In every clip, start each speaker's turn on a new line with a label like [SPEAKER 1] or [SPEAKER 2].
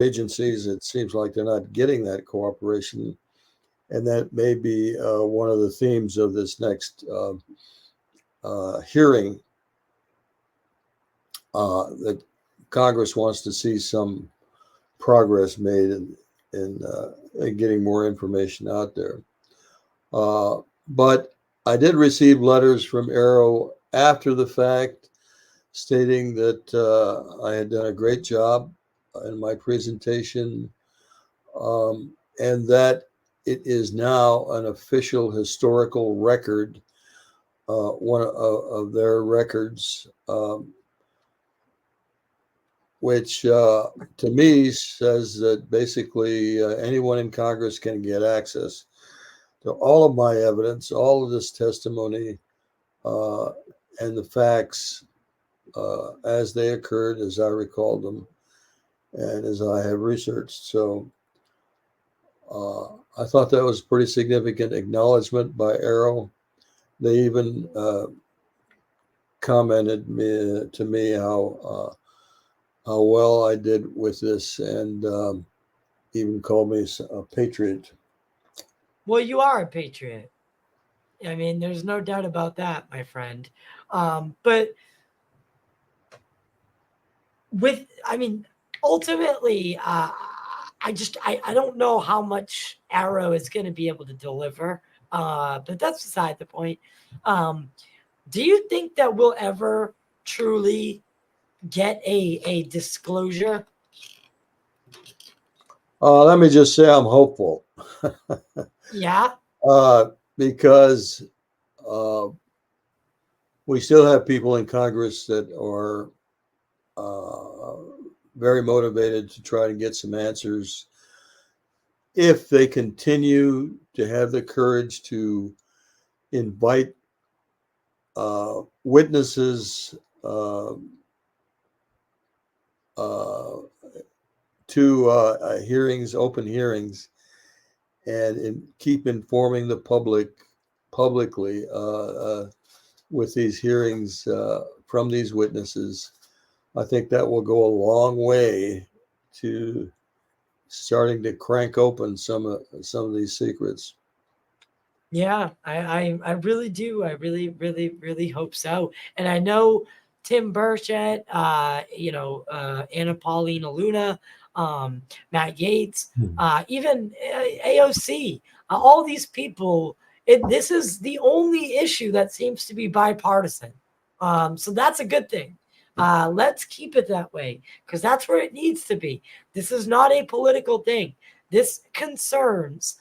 [SPEAKER 1] agencies, it seems like they're not getting that cooperation, and that may be one of the themes of this next hearing, that Congress wants to see some progress made in getting more information out there. But I did receive letters from Arrow after the fact stating that I had done a great job in my presentation, and that it is now an official historical record, one of their records, which to me says that basically anyone in Congress can get access to all of my evidence, all of this testimony, uh, and the facts as they occurred, as I recalled them, and as I have researched. So I thought that was a pretty significant acknowledgement by Arrow. They even commented to me how well I did with this, and even called me a patriot.
[SPEAKER 2] Well, you are a patriot. I mean, there's no doubt about that, my friend. But with, I mean, ultimately, I don't know how much Arrow is going to be able to deliver. But that's beside the point. Um, do you think that we'll ever truly get a disclosure?
[SPEAKER 1] Let me just say I'm hopeful.
[SPEAKER 2] Yeah.
[SPEAKER 1] Because uh, we still have people in Congress that are uh, very motivated to try to get some answers. If they continue to have the courage to invite witnesses uh, uh, to hearings, open hearings, and keep informing the public publicly with these hearings from these witnesses, I think that will go a long way to starting to crank open some of these secrets.
[SPEAKER 2] Yeah, I really do. I really, really, really hope so. And I know Tim Burchett, Anna Paulina Luna, Matt Yates, even AOC, all these people. This is the only issue that seems to be bipartisan. So that's a good thing. Let's keep it that way because that's where it needs to be. This is not a political thing. This concerns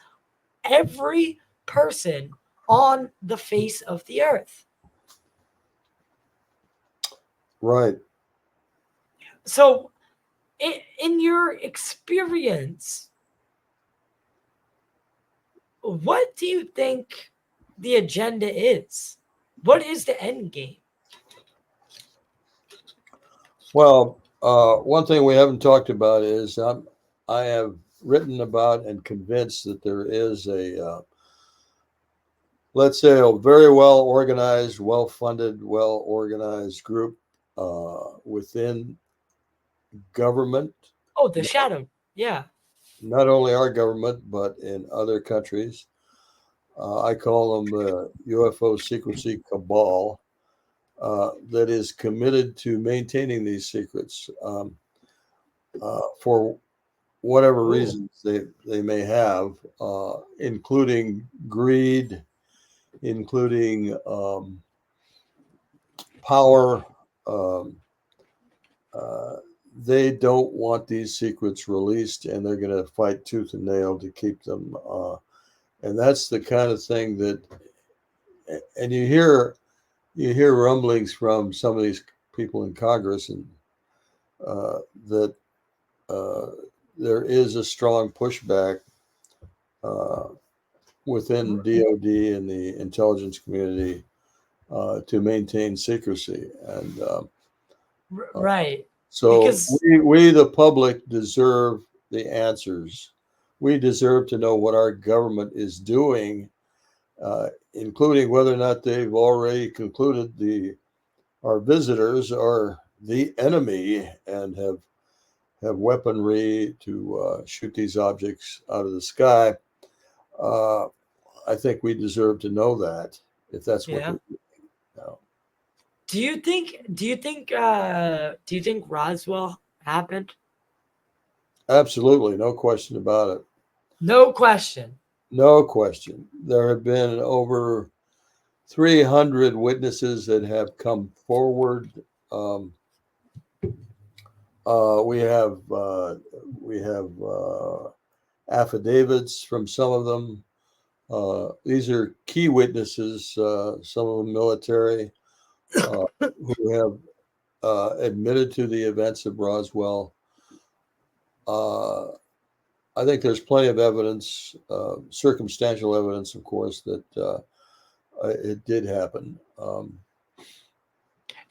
[SPEAKER 2] every person on the face of the earth.
[SPEAKER 1] Right.
[SPEAKER 2] So, in your experience, what do you think the agenda is? What is the end game?
[SPEAKER 1] Well, one thing we haven't talked about is I have written about and convinced that there is let's say, a very well organized, well funded, well organized group within government,
[SPEAKER 2] Oh, the shadow. Yeah.
[SPEAKER 1] not only our government, but in other countries. I call them the UFO secrecy cabal that is committed to maintaining these secrets for whatever
[SPEAKER 2] Oh,
[SPEAKER 1] reasons they may have, including greed, including power. Um, uh, they don't want these secrets released, and they're going to fight tooth and nail to keep them. And that's the kind of thing that, and you hear rumblings from some of these people in Congress, and uh, that uh, there is a strong pushback uh, within DoD and the intelligence community to maintain secrecy. And uh,
[SPEAKER 2] right.
[SPEAKER 1] so
[SPEAKER 2] Because
[SPEAKER 1] we, the public, deserve the answers. We deserve to know what our government is doing, including whether or not they've already concluded our visitors are the enemy and have have weaponry to shoot these objects out of the sky. Uh, I think we deserve to know that if that's what
[SPEAKER 2] Yeah.
[SPEAKER 1] they're doing now.
[SPEAKER 2] Do you think Roswell happened?
[SPEAKER 1] Absolutely, no question about it.
[SPEAKER 2] No question.
[SPEAKER 1] No question. There have been over 300 witnesses that have come forward. Um, we have affidavits from some of them. These are key witnesses, some of them military, uh, who have admitted to the events of Roswell. Uh, I think there's plenty of evidence, circumstantial evidence, of course, that it did happen.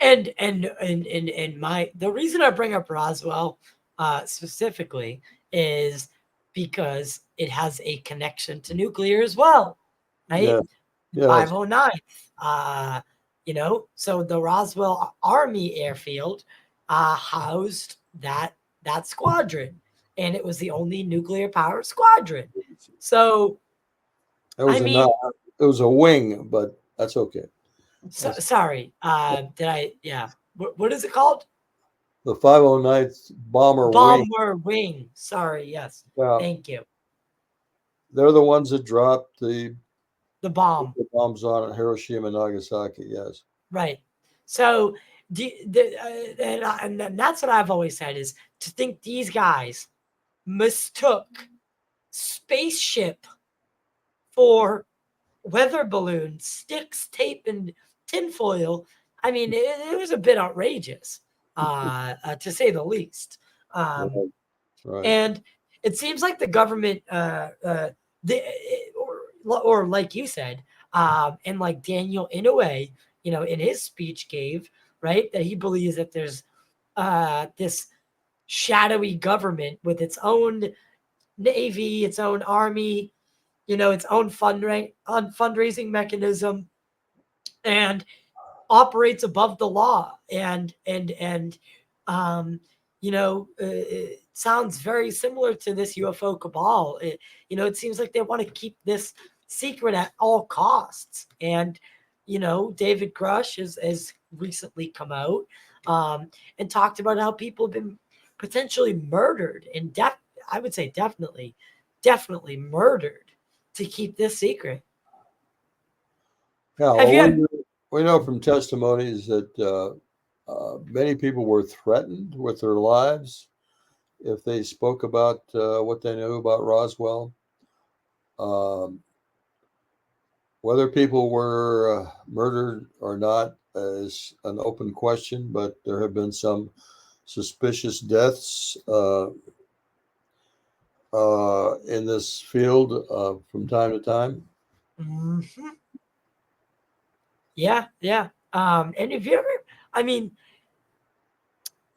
[SPEAKER 2] And my the reason I bring up Roswell specifically is because it has a connection to nuclear as well, right?
[SPEAKER 1] Yeah, yes,
[SPEAKER 2] 509th. Uh, so the Roswell Army Airfield housed that squadron, and it was the only nuclear powered squadron. So
[SPEAKER 1] it
[SPEAKER 2] I
[SPEAKER 1] was a not,
[SPEAKER 2] mean,
[SPEAKER 1] it was a wing, but that's okay. That's
[SPEAKER 2] sorry, did I? Yeah, what is it called?
[SPEAKER 1] the 509th Bomber Wing.
[SPEAKER 2] Bomber wing. Sorry, yes,
[SPEAKER 1] Yeah,
[SPEAKER 2] thank you.
[SPEAKER 1] they're the ones that dropped
[SPEAKER 2] The bomb.
[SPEAKER 1] the bombs on Hiroshima and Nagasaki. Yes.
[SPEAKER 2] Right. So, and that's what I've always said is to think these guys mistook spaceship for weather balloons, sticks, tape, and tinfoil. I mean, it was a bit outrageous, to say the least. Um,
[SPEAKER 1] Right. Right.
[SPEAKER 2] and it seems like the government, the, or like you said, and like Daniel Inouye, in his speech gave, right, that he believes that there's this shadowy government with its own navy, its own army, its own fundraising mechanism, and operates above the law. And it sounds very similar to this UFO cabal. It seems like they want to keep this secret at all costs. And David Grush has recently come out, and talked about how people have been potentially murdered, and I would say definitely murdered to keep this secret.
[SPEAKER 1] Yeah.
[SPEAKER 2] Have
[SPEAKER 1] Well,
[SPEAKER 2] you had
[SPEAKER 1] we know from testimonies that many people were threatened with their lives if they spoke about what they knew about Roswell. Um, Whether people were murdered or not is an open question, but there have been some suspicious deaths in this field from time to time.
[SPEAKER 2] Mhm. Yeah, yeah. And I mean,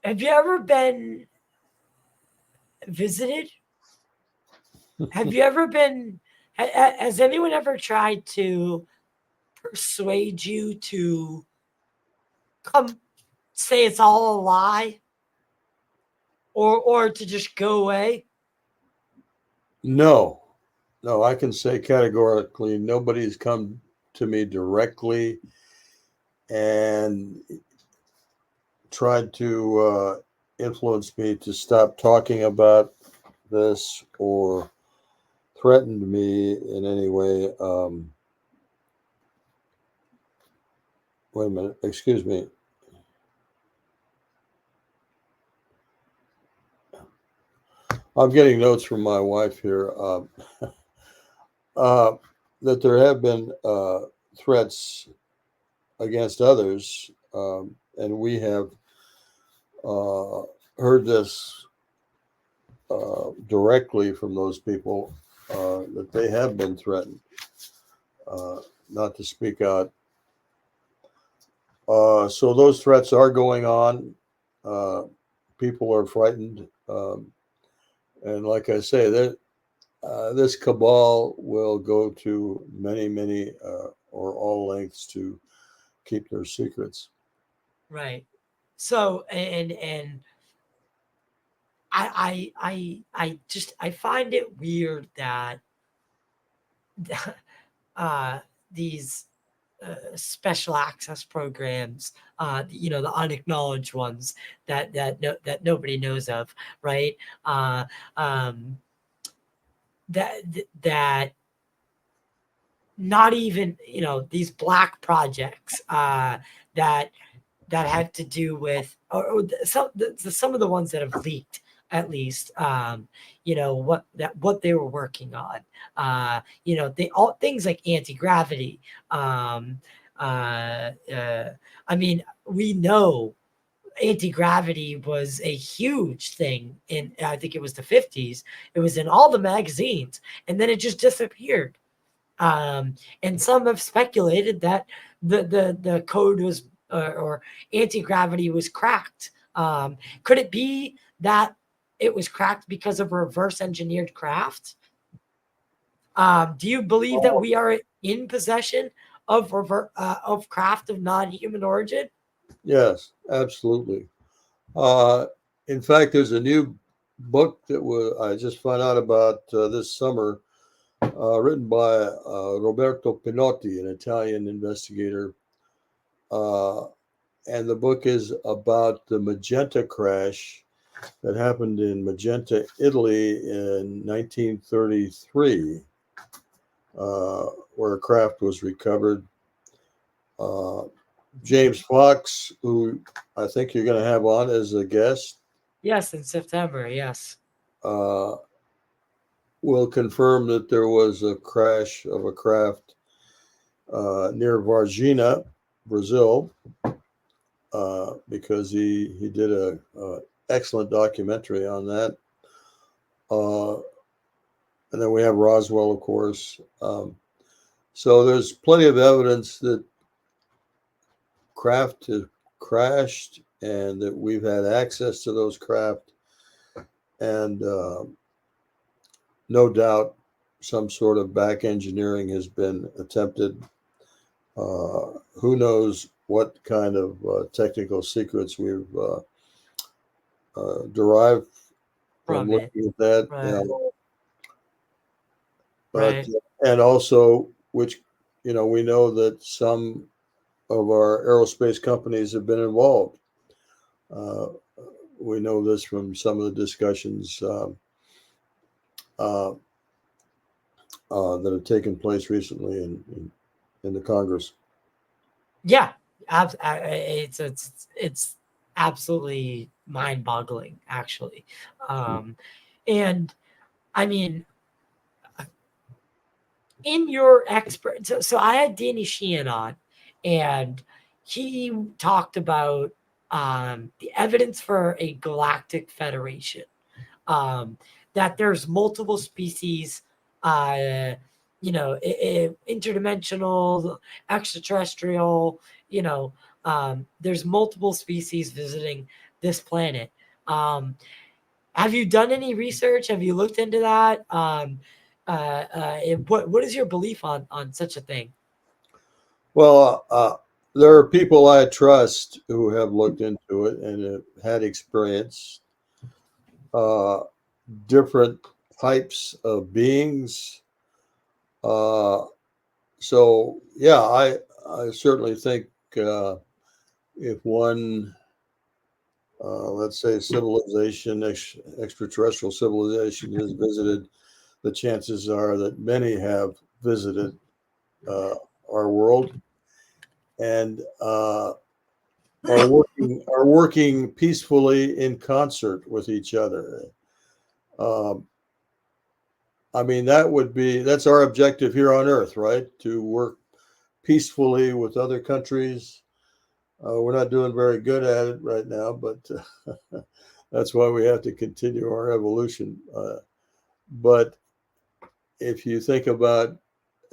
[SPEAKER 2] have you ever been visited? Have you ever been, has anyone ever tried to persuade you to come say it's all a lie, or to just go away?
[SPEAKER 1] No, no, I can say categorically nobody's come to me directly and tried to influence me to stop talking about this or threatened me in any way. Wait a minute, excuse me. I'm getting notes from my wife here uh, that there have been threats against others, and we have uh, heard this directly from those people that they have been threatened uh, not to speak out. So those threats are going on. Uh, People are frightened. And like I say, this cabal will go to many, or all lengths to keep their secrets.
[SPEAKER 2] Right. So, and I find it weird that uh, these special access programs, the unacknowledged ones that nobody knows of, right? Uh, um, that not even these black projects that had to do with, some of the ones that have leaked, at least, what they were working on, they all things like anti-gravity. um uh, uh I mean, we know anti-gravity was a huge thing in, I think it was the 50s. It was in all the magazines, and then it just disappeared. And some have speculated that the code was, or anti-gravity was cracked. Could it be that it was cracked because of reverse engineered craft? Do you believe that we are in possession of craft of non-human origin?
[SPEAKER 1] Yes, absolutely. Uh, in fact, there's a new book that I just found out about this summer, written by Roberto Pinotti, an Italian investigator. Uh, and the book is about the Magenta crash that happened in Magenta, Italy in 1933, uh, where a craft was recovered. Uh, James Fox, who I think you're going to have on as a guest,
[SPEAKER 2] Yes, in September. Yes.
[SPEAKER 1] uh, will confirm that there was a crash of a craft near Varginha, Brazil, because he did a excellent documentary on that. Uh, and then we have Roswell, of course. So there's plenty of evidence that craft has crashed and that we've had access to those craft, and no doubt some sort of back engineering has been attempted. Who knows what kind of technical secrets we've derived from
[SPEAKER 2] From it.
[SPEAKER 1] looking at that.
[SPEAKER 2] Right.
[SPEAKER 1] But
[SPEAKER 2] Right.
[SPEAKER 1] and also, which we know that some of our aerospace companies have been involved. Uh, we know this from some of the discussions uh, that have taken place recently in the Congress.
[SPEAKER 2] Yeah. It's absolutely mind-boggling, actually. And I mean, in your expert, so I had Danny Sheehan on, and he talked about the evidence for a galactic federation, um, that there's multiple species, uh, interdimensional, extraterrestrial, there's multiple species visiting this planet. Um, have you done any research? Have you looked into that? What is your belief on such a thing?
[SPEAKER 1] Well, there are people I trust who have looked into it and have had experience. Uh, Different types of beings. Uh, so yeah, I certainly think if one, let's say, extraterrestrial civilization has visited, the chances are that many have visited uh, our world and are working peacefully in concert with each other. Um, I mean, that's our objective here on Earth, right? To work peacefully with other countries. We're not doing very good at it right now, but that's why we have to continue our evolution. But if you think about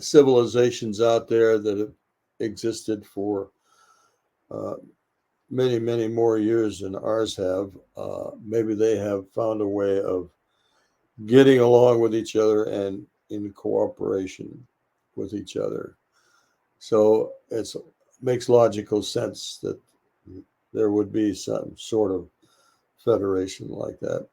[SPEAKER 1] civilizations out there that have existed for uh, many, many more years than ours have, maybe they have found a way of getting along with each other and in cooperation with each other. So it makes logical sense that there would be some sort of federation like that.